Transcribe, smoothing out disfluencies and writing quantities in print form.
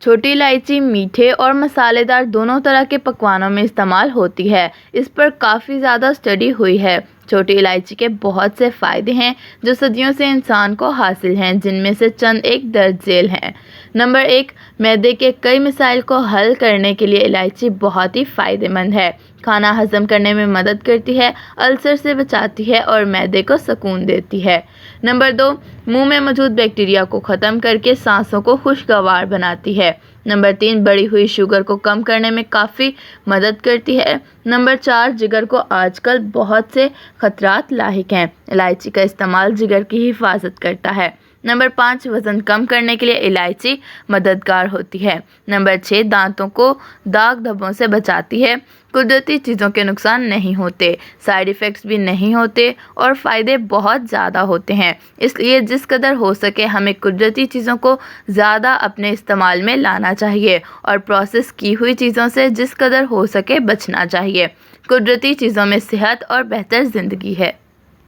چھوٹی الائچی میٹھے اور مسالے دار دونوں طرح کے پکوانوں میں استعمال ہوتی ہے۔ اس پر کافی زیادہ اسٹڈی ہوئی ہے۔ چھوٹی الائچی کے بہت سے فائدے ہیں جو صدیوں سے انسان کو حاصل ہیں، جن میں سے چند ایک درج ذیل ہیں۔ نمبر 1، معدے کے کئی مسائل کو حل کرنے کے لیے الائچی بہت ہی فائدہ مند ہے۔ کھانا ہضم کرنے میں مدد کرتی ہے، السر سے بچاتی ہے اور معدے کو سکون دیتی ہے۔ نمبر 2، منہ میں موجود بیکٹیریا کو ختم کر کے سانسوں کو خوشگوار بناتی ہے۔ نمبر 3، بڑھی ہوئی شوگر کو کم کرنے میں کافی مدد کرتی ہے۔ نمبر 4، جگر کو آج کل بہت سے خطرات لاحق ہیں۔ الائچی کا استعمال جگر کی حفاظت کرتا ہے۔ نمبر 5، وزن کم کرنے کے لیے الائچی مددگار ہوتی ہے۔ نمبر 6، دانتوں کو داغ دھبوں سے بچاتی ہے۔ قدرتی چیزوں کے نقصان نہیں ہوتے، سائیڈ ایفیکٹس بھی نہیں ہوتے اور فائدے بہت زیادہ ہوتے ہیں۔ اس لیے جس قدر ہو سکے ہمیں قدرتی چیزوں کو زیادہ اپنے استعمال میں لانا چاہیے اور پروسیس کی ہوئی چیزوں سے جس قدر ہو سکے بچنا چاہیے۔ قدرتی چیزوں میں صحت اور بہتر زندگی ہے۔